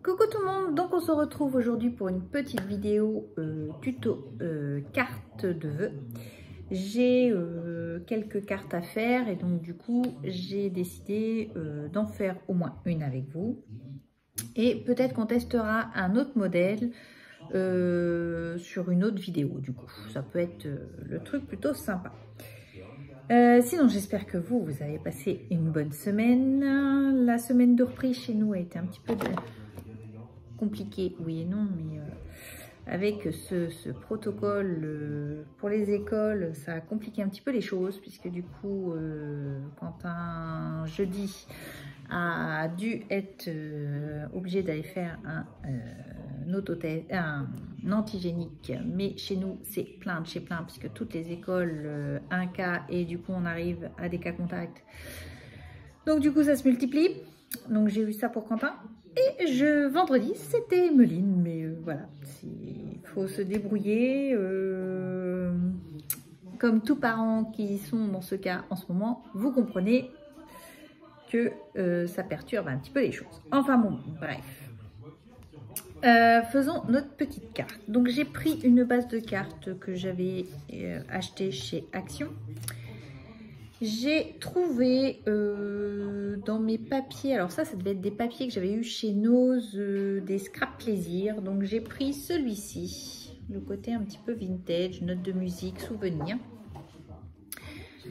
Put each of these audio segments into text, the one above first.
Coucou tout le monde, donc on se retrouve aujourd'hui pour une petite vidéo tuto carte de vœux. J'ai quelques cartes à faire et donc du coup j'ai décidé d'en faire au moins une avec vous. Et peut-être qu'on testera un autre modèle sur une autre vidéo du coup. Ça peut être le truc plutôt sympa. Sinon, j'espère que vous avez passé une bonne semaine. La semaine de reprise chez nous a été un petit peu compliquée, oui et non, mais avec ce protocole pour les écoles, ça a compliqué un petit peu les choses, puisque du coup, quand un jeudi a dû être obligé d'aller faire un autotest, un antigénique, mais chez nous c'est plein de chez plein, puisque toutes les écoles un cas et du coup on arrive à des cas contacts, donc du coup ça se multiplie. Donc j'ai eu ça pour Quentin et vendredi c'était Emeline, mais voilà, il faut se débrouiller comme tous parents qui sont dans ce cas en ce moment, vous comprenez que ça perturbe un petit peu les choses. Enfin bon, bref. Faisons notre petite carte. Donc j'ai pris une base de cartes que j'avais achetée chez Action. J'ai trouvé dans mes papiers, alors ça devait être des papiers que j'avais eu chez Nose, des scrap plaisir. Donc j'ai pris celui-ci, le côté un petit peu vintage, note de musique, souvenir.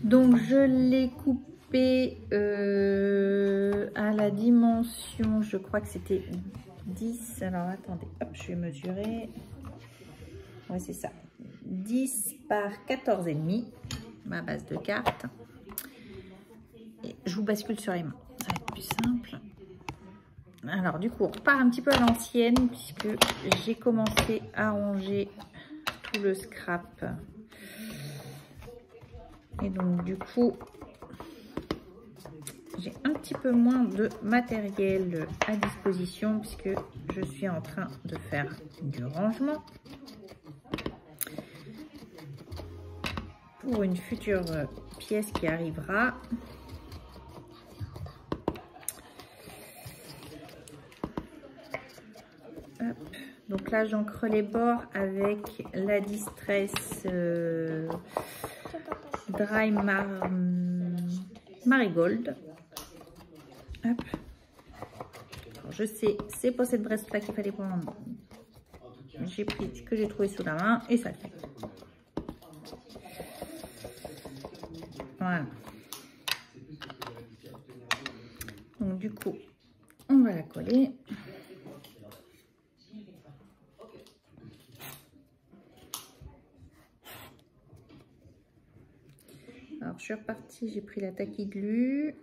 Donc je l'ai coupé à la dimension, je crois que c'était 10, alors attendez, hop, je vais mesurer, ouais c'est ça, 10 par 14,5, ma base de carte, et je vous bascule sur les mains, ça va être plus simple. Alors du coup on repart un petit peu à l'ancienne, puisque j'ai commencé à ranger tout le scrap, et donc du coup j'ai un petit peu moins de matériel à disposition, puisque je suis en train de faire du rangement pour une future pièce qui arrivera. Hop. Donc là j'encre les bords avec la Distress Dry Marigold. Hop. Alors, je sais, c'est pour cette Brest là qu'il fallait prendre. J'ai pris ce que j'ai trouvé sous la main et ça le fait. Voilà. Donc du coup, on va la coller. Alors je suis repartie, j'ai pris la Tacky Glue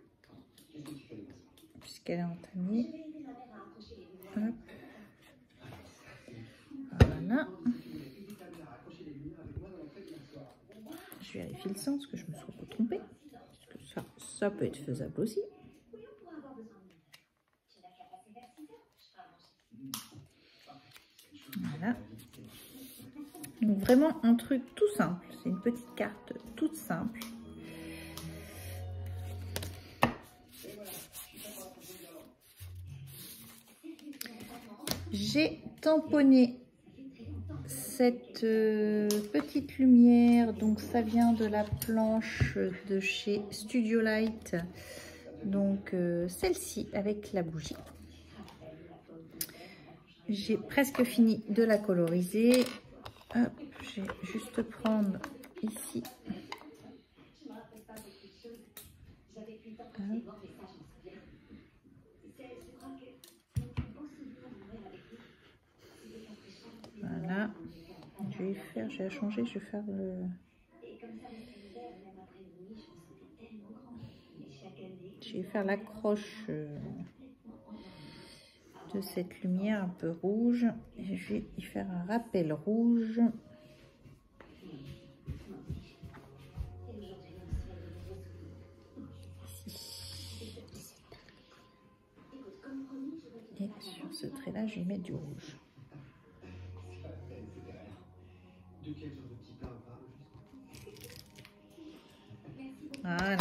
puisqu'elle est entamée. Hop. Voilà. Je vérifie le sens, parce que je me suis trompée. Parce que ça peut être faisable aussi. Voilà. Donc vraiment un truc tout simple. C'est une petite carte toute simple. J'ai tamponné cette petite lumière, donc ça vient de la planche de chez Studio Light, donc celle-ci avec la bougie. J'ai presque fini de la coloriser. Hop, je vais juste prendre ici. Hop. Voilà, je vais changer, je vais faire l'accroche de cette lumière un peu rouge, et je vais y faire un rappel rouge. Ici. Et sur ce trait là, je vais mettre du rouge. Voilà.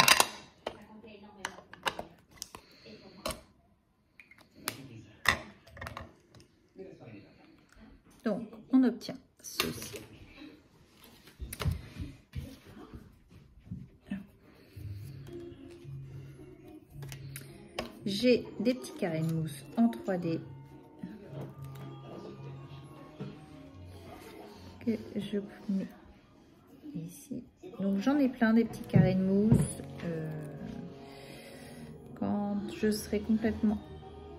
Donc, on obtient ceci. J'ai des petits carrés de mousse en 3D que je mets ici. Donc, j'en ai plein des petits carrés de mousse. Quand je serai complètement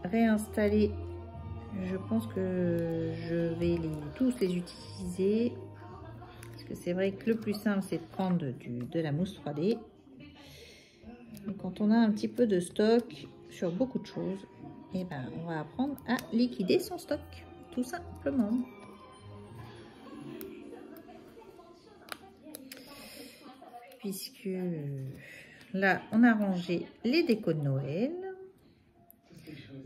réinstallée, je pense que je vais tous les utiliser. Parce que c'est vrai que le plus simple, c'est de prendre de la mousse 3D. Et quand on a un petit peu de stock sur beaucoup de choses, et ben, on va apprendre à liquider son stock, tout simplement. Puisque là, on a rangé les décos de Noël.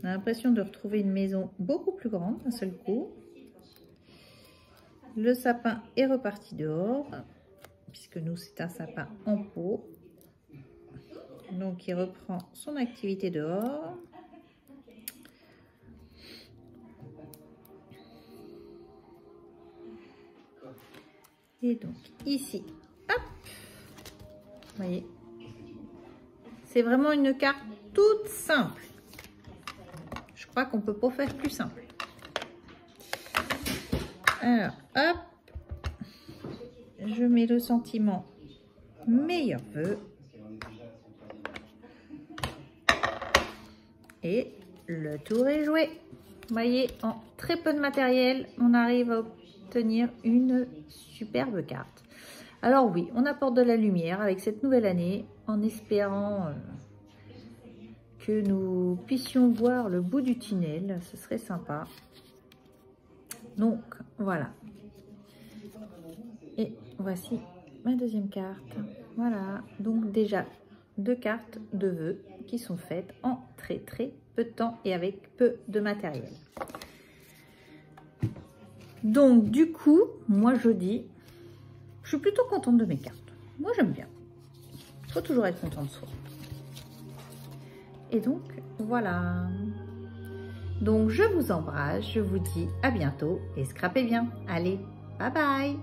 On a l'impression de retrouver une maison beaucoup plus grande d'un seul coup. Le sapin est reparti dehors, puisque nous, c'est un sapin en pot. Donc, il reprend son activité dehors. Et donc, ici, hop, vous voyez, c'est vraiment une carte toute simple. Je crois qu'on peut pas faire plus simple. Alors, hop, je mets le sentiment meilleur vœu. Et le tour est joué. Vous voyez, en très peu de matériel, on arrive à obtenir une superbe carte. Alors oui, on apporte de la lumière avec cette nouvelle année, en espérant que nous puissions voir le bout du tunnel. Ce serait sympa. Donc, voilà. Et voici ma deuxième carte. Voilà, donc déjà 2 cartes de vœux qui sont faites en très peu de temps et avec peu de matériel. Donc du coup, moi je dis, je suis plutôt contente de mes cartes. Moi j'aime bien. Il faut toujours être content de soi. Et donc voilà. Donc je vous embrasse, je vous dis à bientôt et scrapez bien. Allez, bye bye.